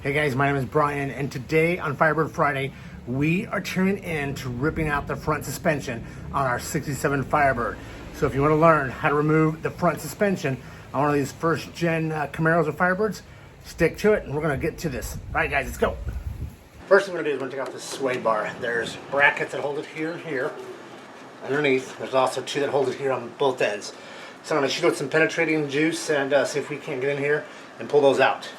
Hey guys, my name is Brian, and today on Firebird Friday, we are tuning in to ripping out the front suspension on our 67 Firebird. So if you want to learn how to remove the front suspension on one of these first gen Camaros or Firebirds, stick to it and we're going to get to this. All right guys, let's go. First thing we're going to do is we're going to take off this sway bar. There's brackets that hold it here and here. Underneath, there's also two that hold it here on both ends. So I'm going to shoot out some penetrating juice and see if we can't get in here and pull those out.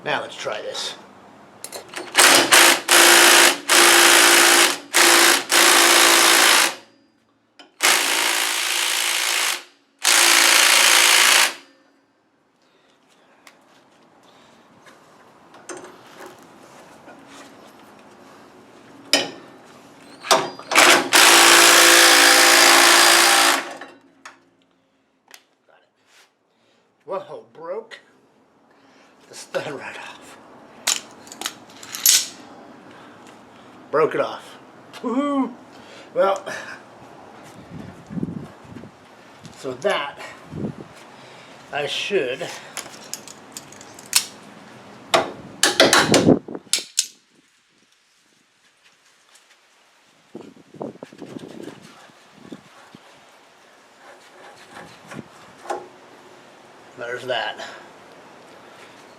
Now let's try this. Whoa, broke the stud right off. Broke it off. Woohoo! Well, so that I should there's that.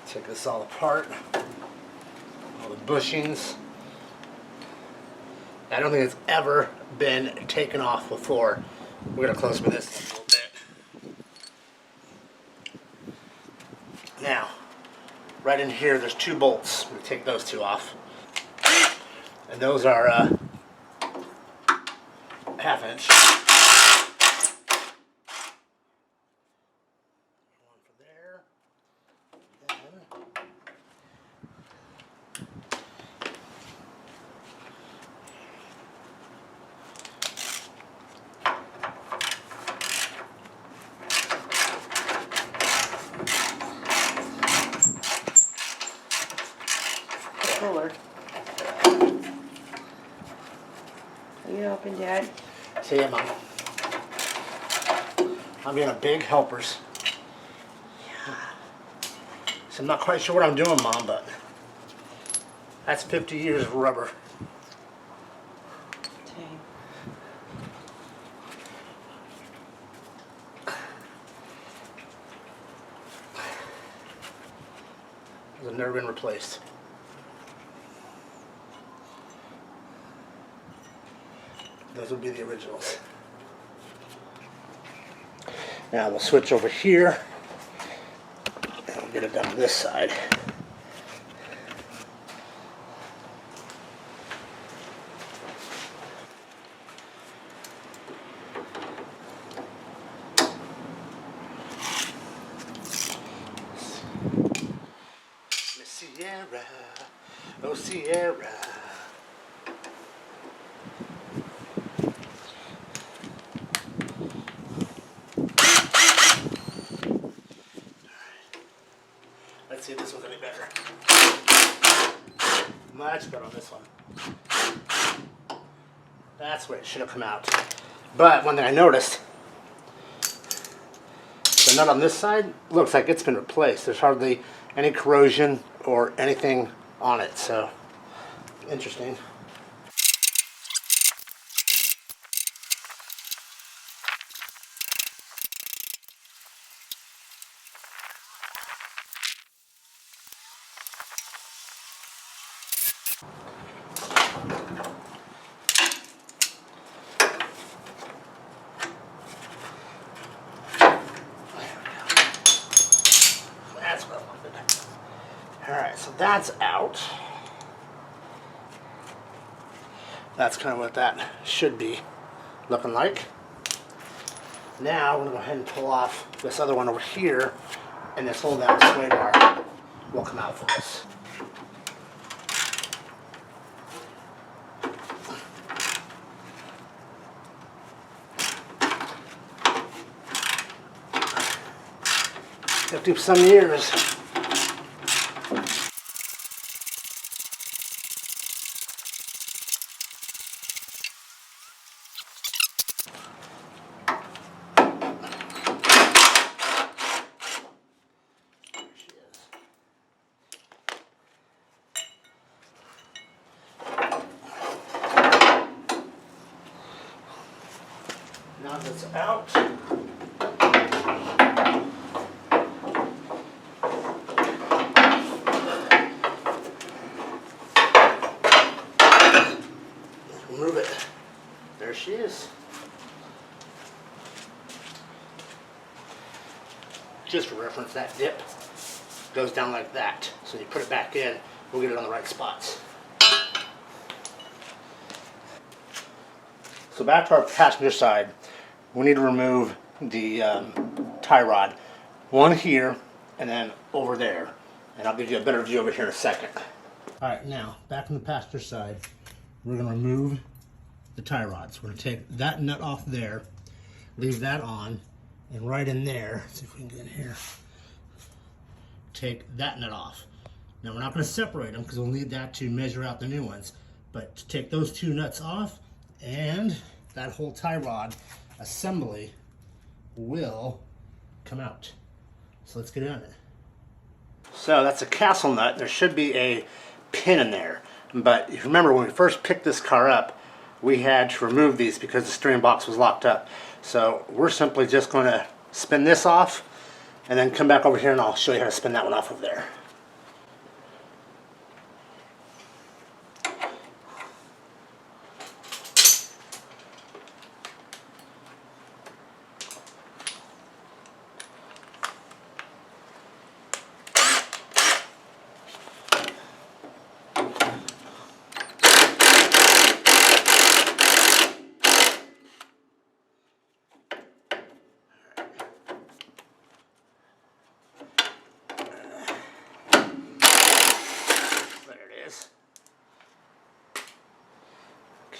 Take this all apart. All the bushings. I don't think it's ever been taken off before. We're going to close with this a little bit. Now, right in here there's two bolts. I'm going to take those two off. And those are 1/2 inch. One for there. Cooler. Are you helping Dad? See ya, Mom. I'm being a big helpers. Yeah. So I'm not quite sure what I'm doing, Mom, but that's 50 years of rubber. Dang. They've never been replaced. Those would be the originals. Now we'll switch over here and we'll get it done on this side. Miss Sierra, oh Sierra. Let's see if this one's any better. Much better on this one. That's where it should have come out. But one thing I noticed, the nut on this side looks like it's been replaced. There's hardly any corrosion or anything on it, so interesting. Alright, so that's out. That's kind of what that should be looking like. Now we're going to go ahead and pull off this other one over here, and this whole down sway bar will come out for us. Took some years. Now that's out. Remove it. There she is. Just for reference, that dip goes down like that. So you put it back in, we'll get it on the right spots. So back to our passenger side, we need to remove the tie rod. One here, and then over there. And I'll give you a better view over here in a second. Alright, now, back on the passenger side, we're going to remove the tie rods. We're going to take that nut off there, leave that on, and right in there, let's see if we can get in here, take that nut off. Now we're not going to separate them because we'll need that to measure out the new ones. But to take those two nuts off, and that whole tie rod assembly will come out. So let's get on it. So that's a castle nut. There should be a pin in there. But if you remember when we first picked this car up, we had to remove these because the steering box was locked up. So we're simply just going to spin this off and then come back over here and I'll show you how to spin that one off of there.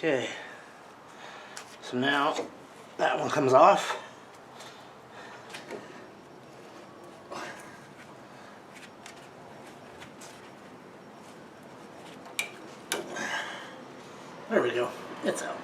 Okay, so now that one comes off. There we go, it's out.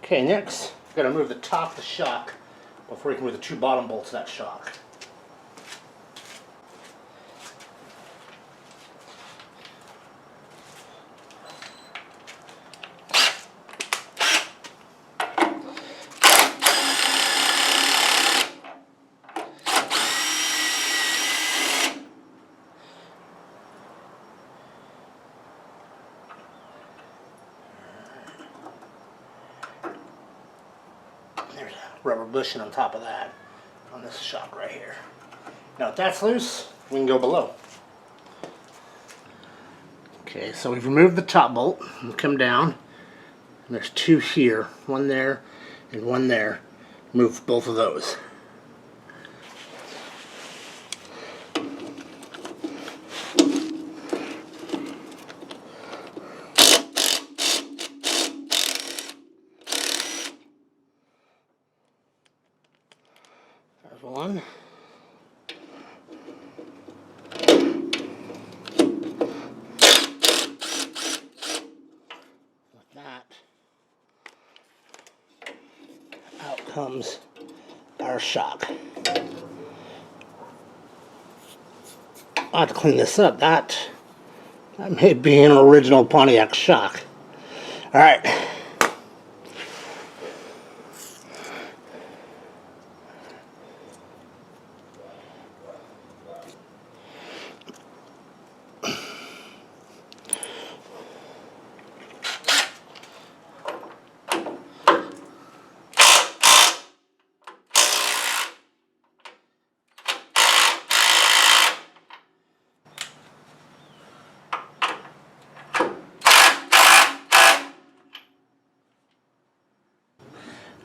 Okay, next, we've got to remove the top of the shock before we can remove the two bottom bolts of that shock. There's a rubber bushing on top of that, on this shock right here. Now if that's loose, we can go below. Okay, so we've removed the top bolt. We'll come down, and there's two here, one there and one there. Move both of those. There's one. comes our shock. I'll have to clean this up. That may be an original Pontiac shock. Alright.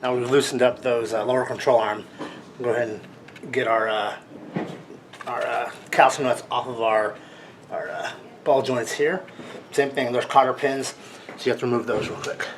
Now we've loosened up those lower control arm. We'll go ahead and get our calcium nuts off of our ball joints here. Same thing, there's cotter pins, so you have to remove those real quick.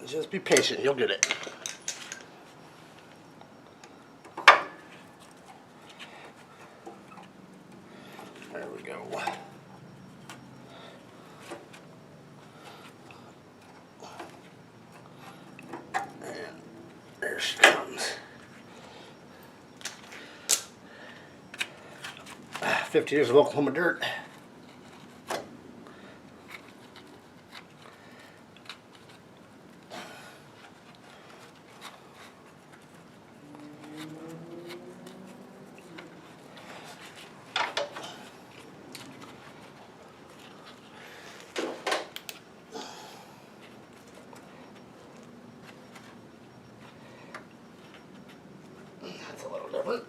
Just be patient, you'll get it. There we go. And there she comes. 50 years of Oklahoma dirt. That's a little different.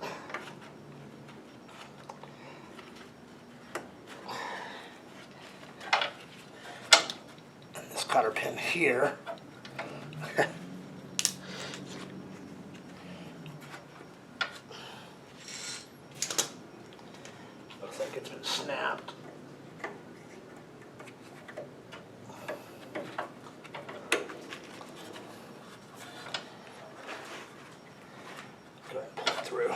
And this cotter pin here. Looks like it's been snapped. Go ahead and pull it through.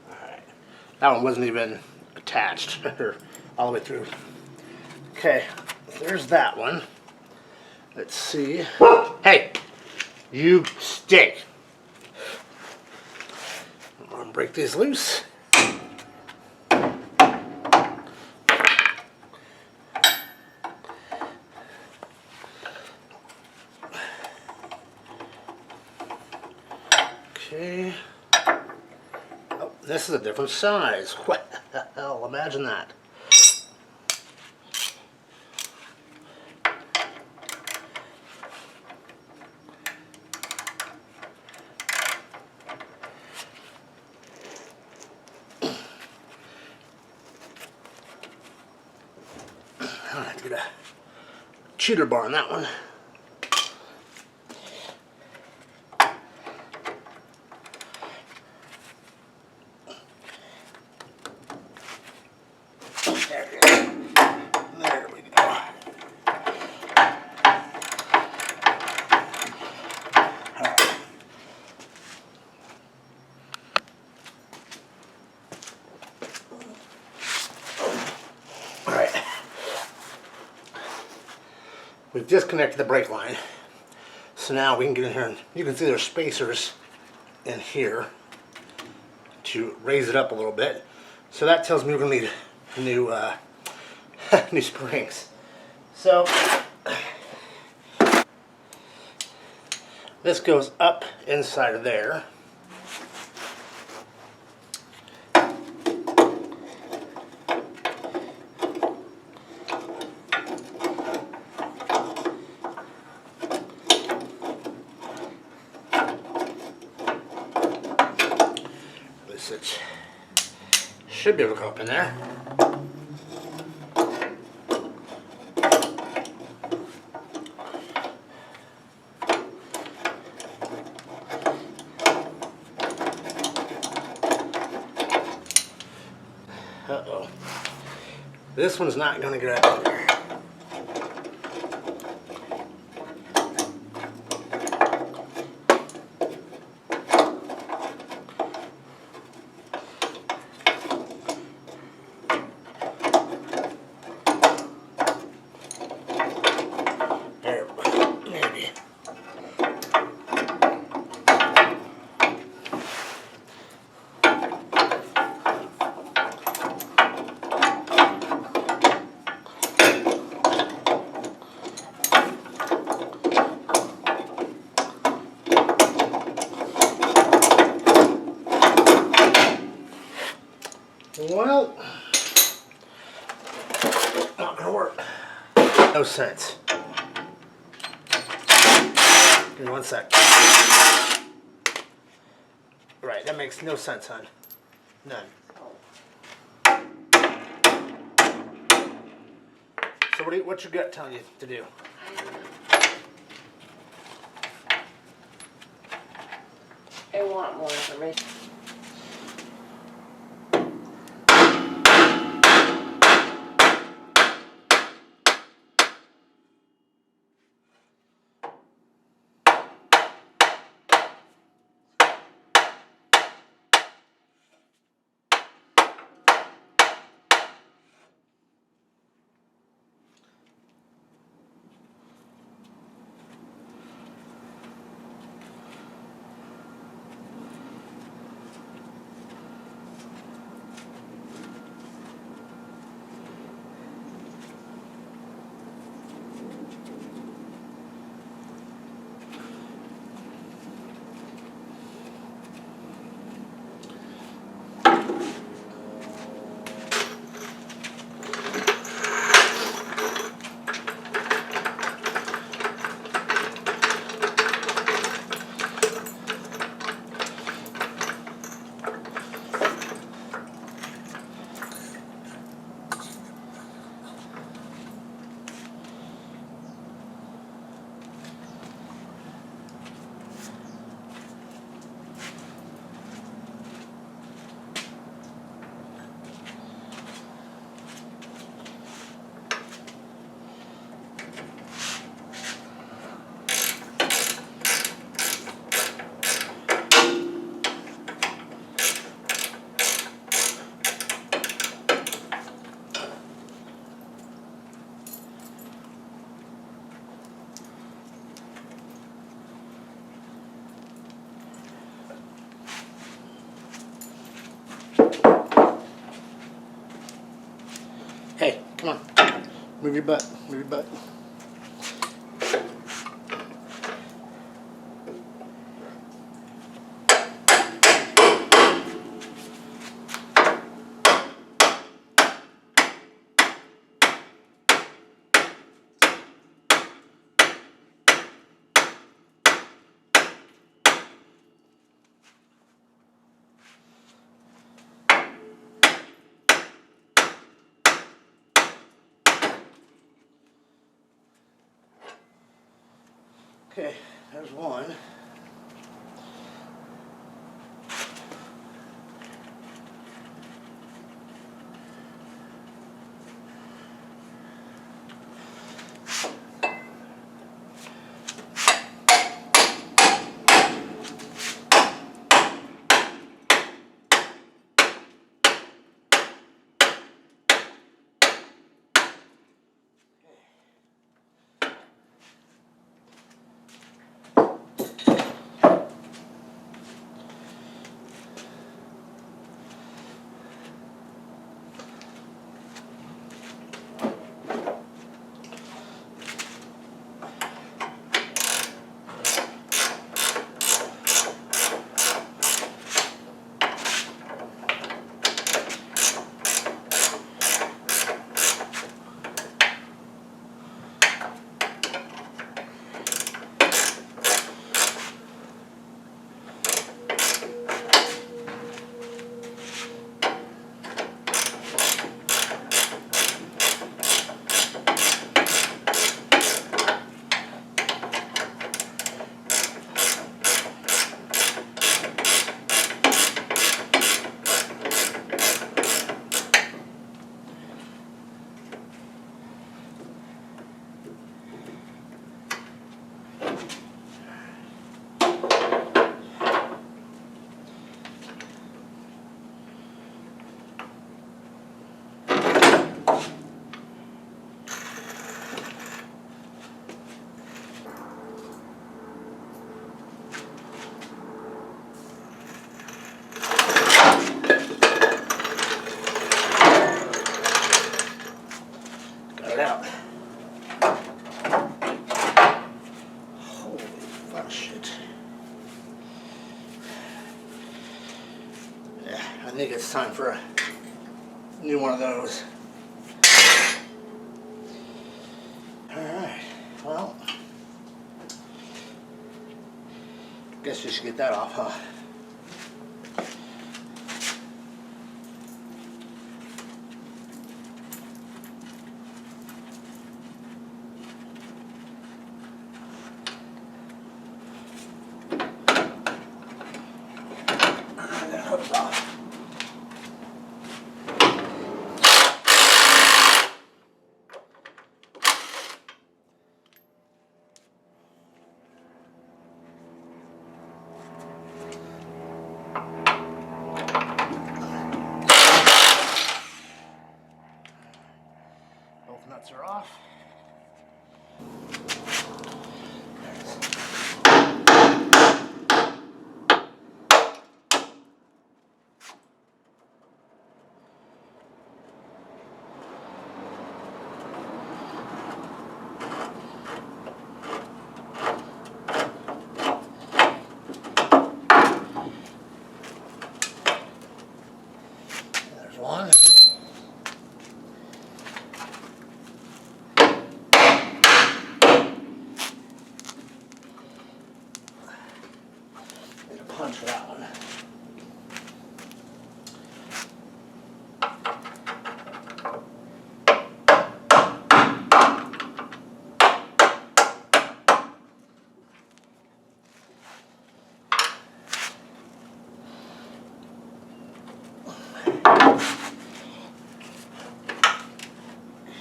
Alright. That one wasn't even attached all the way through. Okay, there's that one. Let's see. Hey! You stick! I'm gonna break these loose. Okay. Oh, this is a different size. What the hell? Imagine that. I'll have to get a cheater bar on that one. There we go. There we go. Alright. Alright. We've disconnected the brake line. So now we can get in here and you can see there's spacers in here to raise it up a little bit. So that tells me we're going to need a new new springs. So this goes up inside of there. It should be able to go up in there. Uh-oh. This one's not going to get up in there. Well, not gonna work. No sense. Give me 1 sec. Right, that makes no sense, hon. None. So what's your gut telling you to do? I want more information. Hey, come on. Move your butt. Move your butt. Okay, there's one. it out. Holy fuck shit. Yeah, I think it's time for a new one of those. Alright, well, guess we should get that off, huh? That hook's off. Both nuts are off. There's one. Need a punch for that one.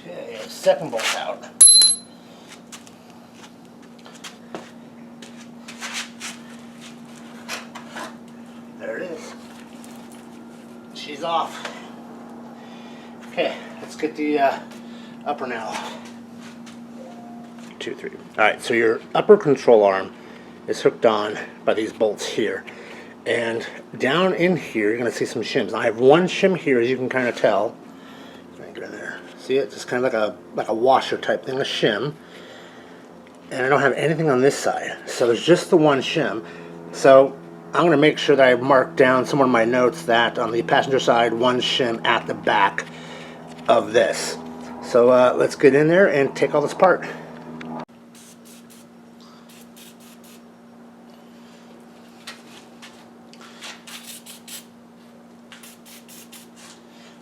Okay, second bolt out. There it is. She's off. Okay, let's get the upper now off. 2, 3. Alright, so your upper control arm is hooked on by these bolts here. And down in here, you're going to see some shims. Now, I have one shim here, as you can kind of tell. Get in there. See it? Just kind of like a washer type thing, a shim. And I don't have anything on this side. So there's just the one shim. So I'm going to make sure that I mark down somewhere in my notes that on the passenger side, one shim at the back of this. So let's get in there and take all this apart.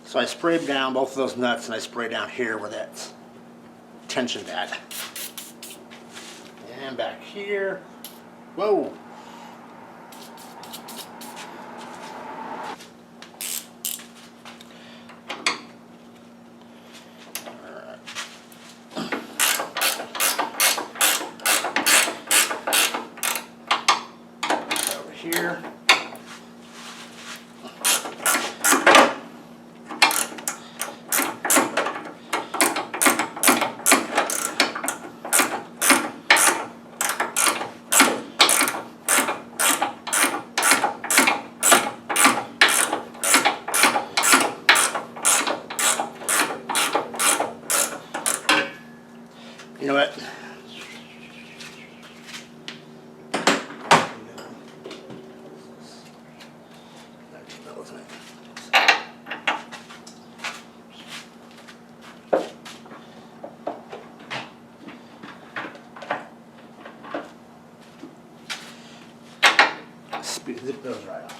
So I sprayed down both of those nuts, and I sprayed down here where that's tensioned at. And back here. Whoa! Over here. You know what? Zip those right off.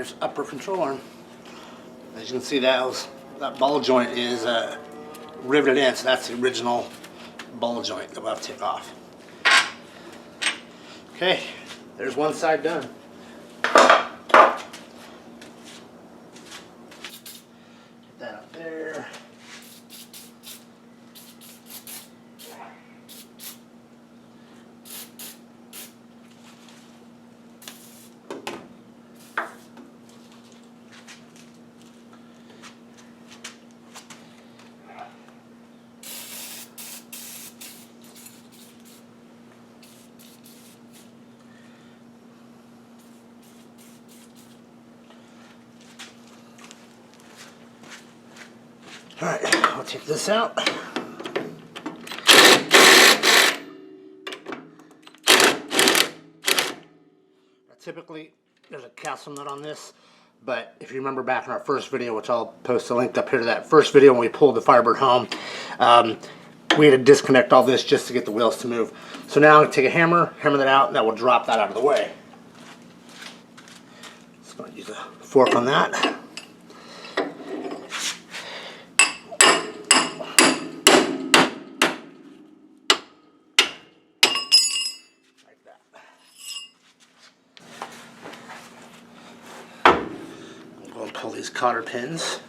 fire's upper control arm. As you can see, that ball joint is riveted in, so that's the original ball joint that we'll have to take off. Okay, there's one side done. Get that up there. All right, I'll take this out. Typically, there's a castle nut on this, but if you remember back in our first video, which I'll post a link up here to that first video when we pulled the Firebird home, we had to disconnect all this just to get the wheels to move. So now I'm going to take a hammer that out, and that will drop that out of the way. Just going to use a fork on that. Pull these cotter pins.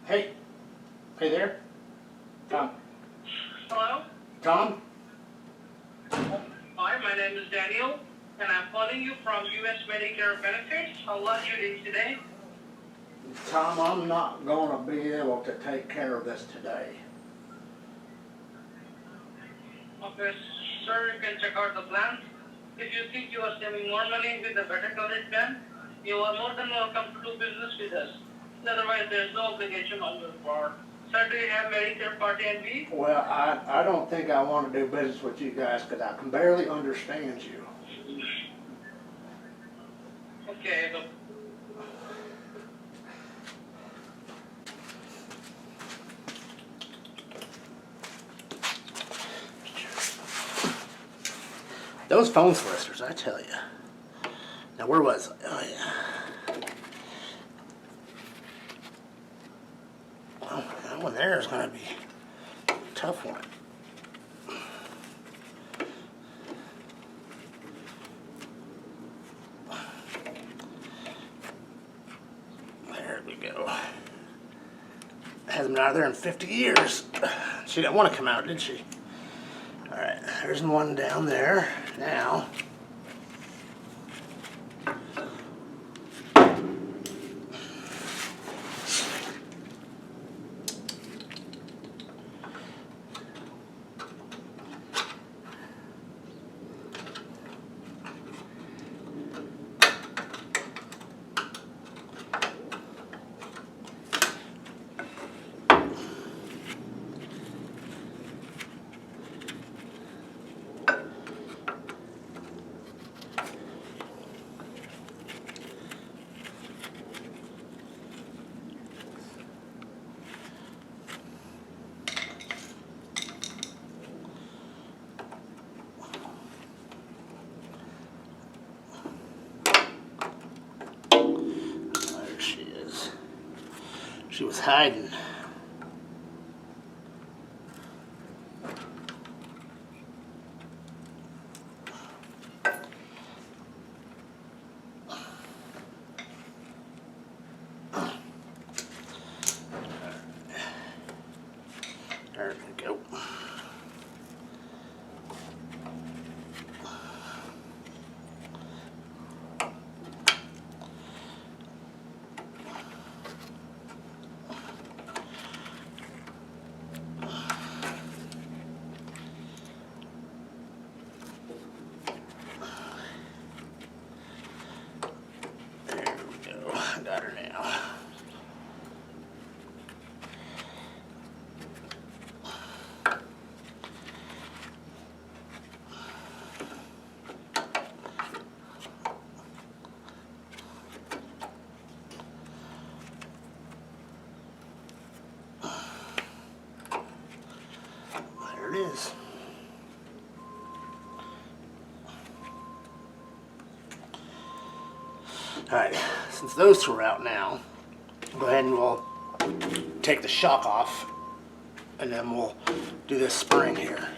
Hey. Hey there. Tom. Hello? Tom? Hi, my name is Daniel, and I'm calling you from U.S. Medicare Benefits. How are you doing today? Tom, I'm not going to be able to take care of this today. Okay, sir, you can check out the plan. If you think you are saving more money with a better coverage plan, you are more than welcome to do business with us. Otherwise, there is no obligation on your part. Sir, do you have Medicare Part A and B? Well, I don't think I want to do business with you guys because I can barely understand you. Okay, look. Those phone solicitors, I tell you. Now, where was I? Oh, yeah. Well, that one there is going to be a tough one. There we go. Hasn't been out of there in 50 years. She didn't want to come out, did she? All right, there's one down there now. She was hiding. There we go. Alright, since those two are out now, go ahead and we'll take the shock off, and then we'll do this spring here.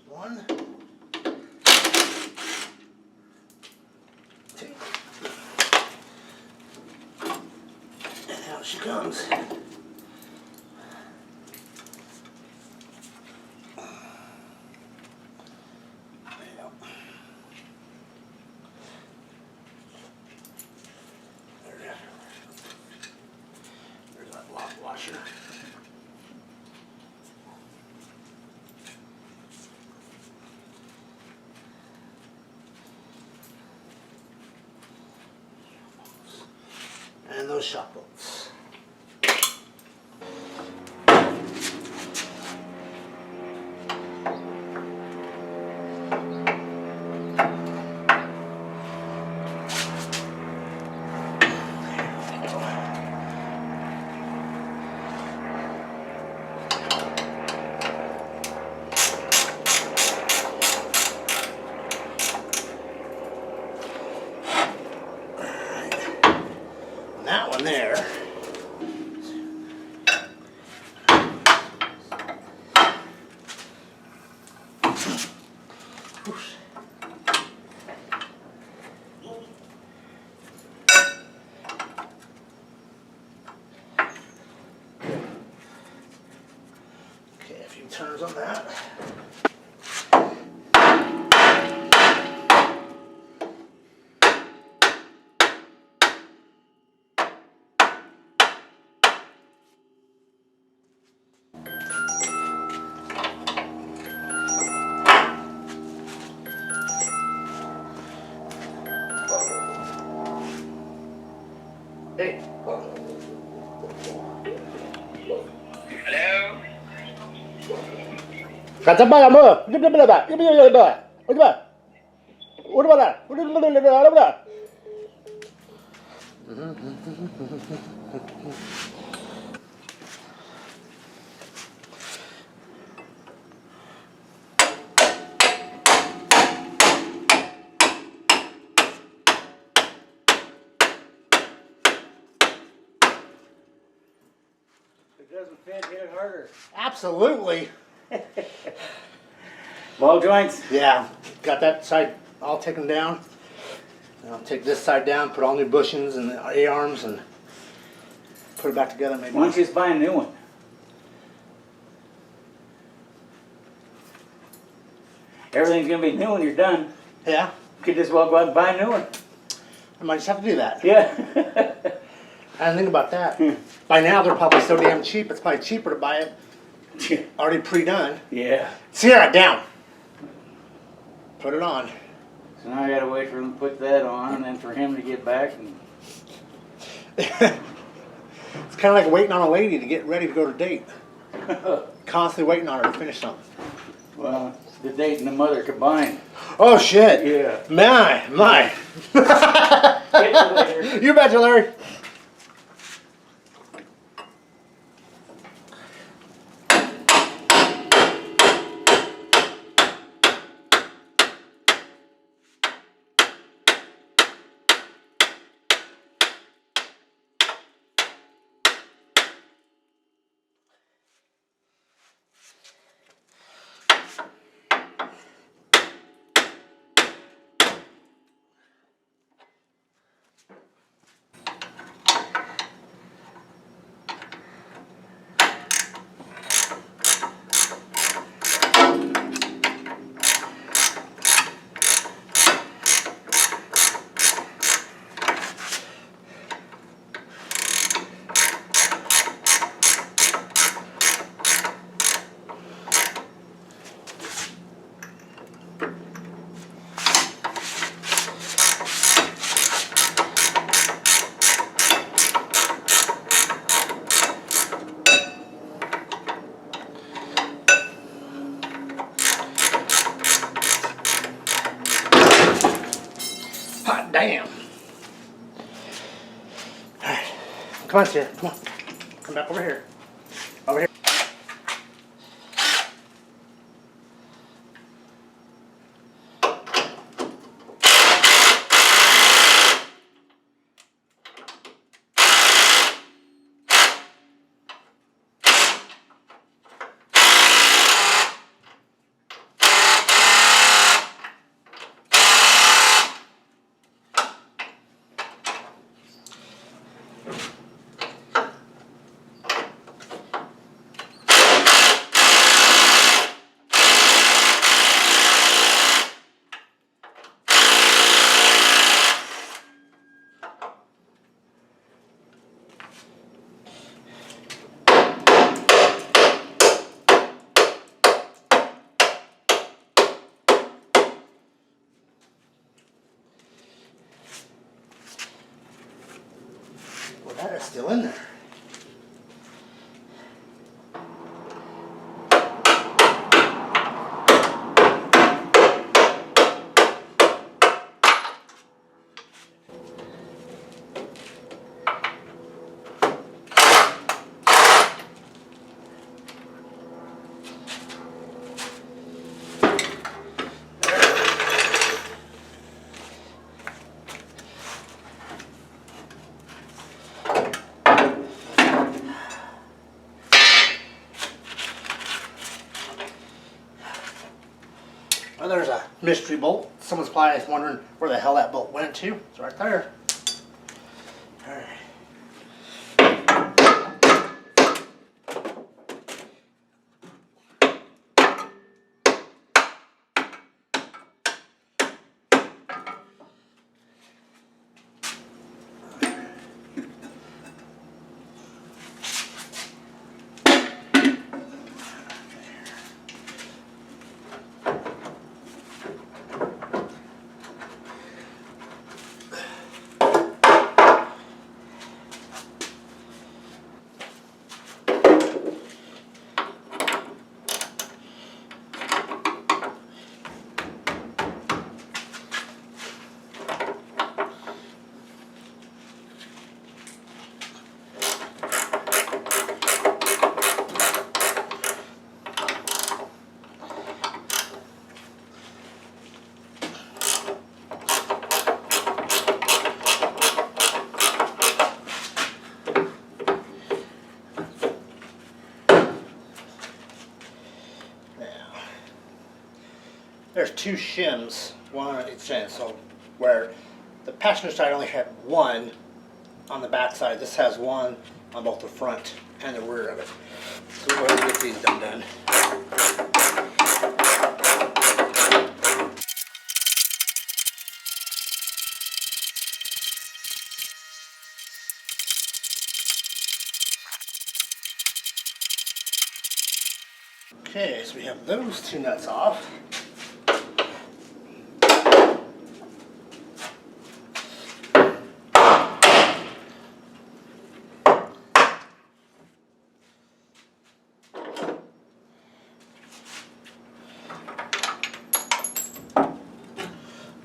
One, two, and out she comes. There's that lock washer. And those shock bolts. That one there. Okay, a few turns on that. Hey. Hello? Kata ba mo? Di ba ba? Di ba ba? O di ba? O di ba na? O di ba na? It doesn't fit, hit it harder. Absolutely. Ball joints. Yeah, got that side all taken down. And I'll take this side down, put all new bushings and A-arms and put it back together maybe. Why don't you just buy a new one? Everything's gonna be new when you're done. Yeah, You could just well go out and buy a new one. I might just have to do that. Yeah. I didn't think about that. By now they're probably so damn cheap, it's probably cheaper to buy it already pre-done. Yeah. Sierra, down. Put it on. So now I gotta wait for him to put that on and then for him to get back and It's kind of like waiting on a lady to get ready to go to date. Constantly waiting on her to finish something. well, the date and the mother combined. Oh shit. Yeah. My. Get you later. You betcha, Larry. Damn. Alright. Come on, Sarah. Come on. Come back over here. Over here. Well, that is still in there. Well, there's a mystery bolt. Someone's probably wondering where the hell that bolt went to. It's right there. Alright. There's two shims, one on each end, so where the passenger side only had one on the back side, this has one on both the front and the rear of it. So we'll go ahead and get these done. Okay, so we have those two nuts off.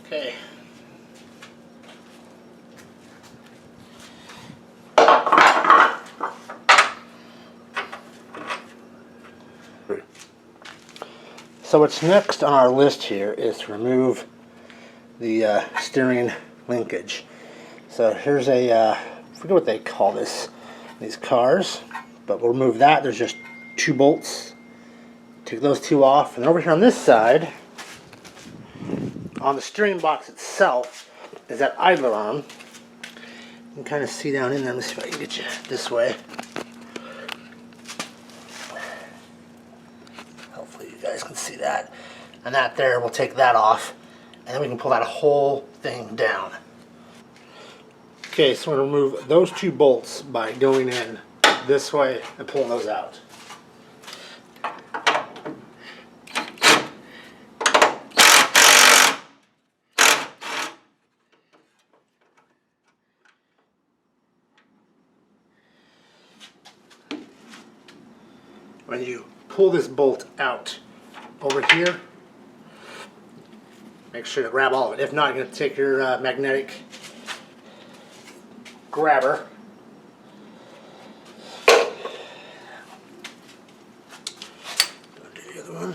Okay. So what's next on our list here is to remove the steering linkage. So here's a, I forget what they call this, these cars, but we'll remove that. There's just two bolts. Take those two off, and over here on this side, on the steering box itself, is that idler arm. You can kind of see down in there. Let me see if I can get you this way. Hopefully you guys can see that. And that there, we'll take that off, and then we can pull that whole thing down. Okay, so I'm going to remove those two bolts by going in this way and pulling those out. When you pull this bolt out over here, Make sure to grab all of it. If not, you're going to take your magnetic grabber. Do the other one.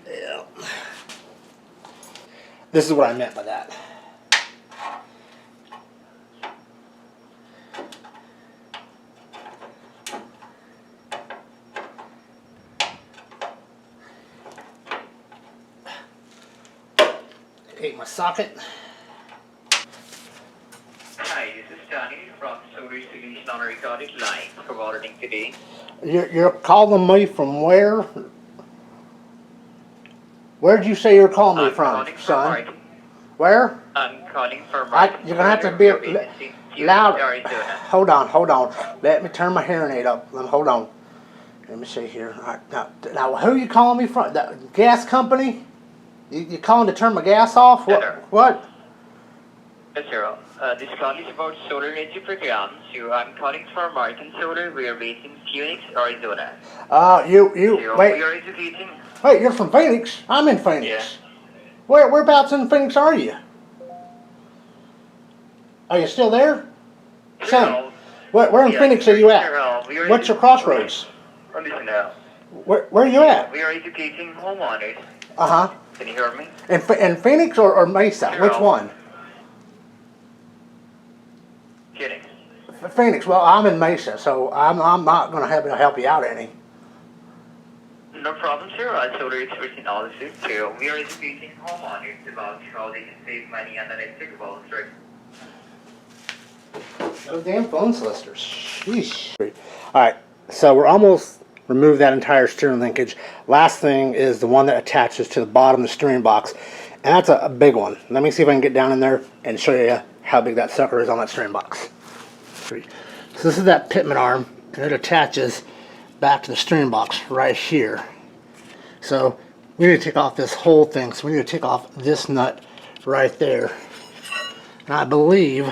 Yeah. This is what I meant by that. Take my socket. Hi, this is Danny from Solar Solution on a recorded line for auditing today. You're calling me from where? Where'd you say you're calling me I'm from, calling son? Martin. Where? I'm calling for Martin. You're gonna have to be loud. Hold on. Let me turn my hearing aid up. Hold on. Let me see here. All right, now, who you calling me from? The gas company? You calling to turn my gas off? What? Yes, sir. This call is about solar energy programs. So I'm calling for Martin Solar. We are based in Phoenix, Arizona. Wait. We are educating. Wait, you're from Phoenix? I'm in Phoenix. Yeah. Whereabouts in Phoenix are you? Are you still there? Son, where in Phoenix are you at? What's your crossroads? Listen now. Where are you at? We are educating homeowners. Uh-huh. Can you hear me? In Phoenix or Mesa? Sure. Which one? Phoenix. Phoenix. Well, I'm in Mesa, so I'm not going to help you out any. No problem, sir. Solar experts in all the states, too. We are educating homeowners about how they can save money on electric bills, right? Those damn phone solicitors. Sheesh. Alright, so we're almost removed that entire steering linkage. Last thing is the one that attaches to the bottom of the steering box. And that's a big one. Let me see if I can get down in there and show you how big that sucker is on that steering box. So this is that pitman arm, and it attaches back to the steering box right here. So we need to take off this whole thing. So we need to take off this nut right there. And I believe...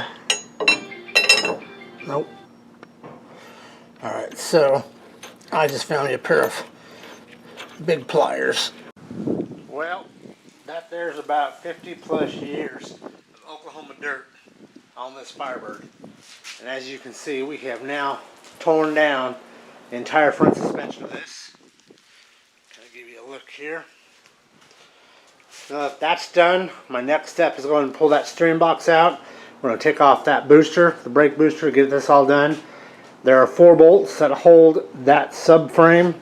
Nope. Alright, so I just found me a pair of big pliers. Well, that there's about 50 plus years of Oklahoma dirt on this Firebird. And as you can see, we have now torn down the entire front suspension of this. I'll give you a look here. Now if that's done, my next step is going to pull that steering box out. We're going to take off that booster, the brake booster, get this all done. There are 4 bolts that hold that subframe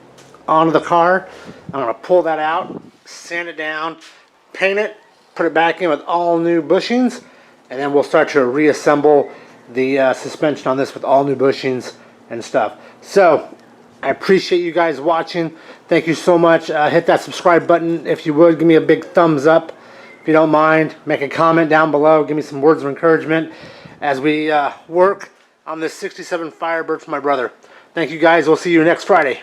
onto the car. I'm going to pull that out, sand it down, paint it, put it back in with all new bushings, and then we'll start to reassemble the suspension on this with all new bushings and stuff. So, I appreciate you guys watching. Thank you so much. Hit that subscribe button if you would. Give me a big thumbs up. If you don't mind, make a comment down below. Give me some words of encouragement as we work on this 67 Firebird for my brother. Thank you guys. We'll see you next Friday.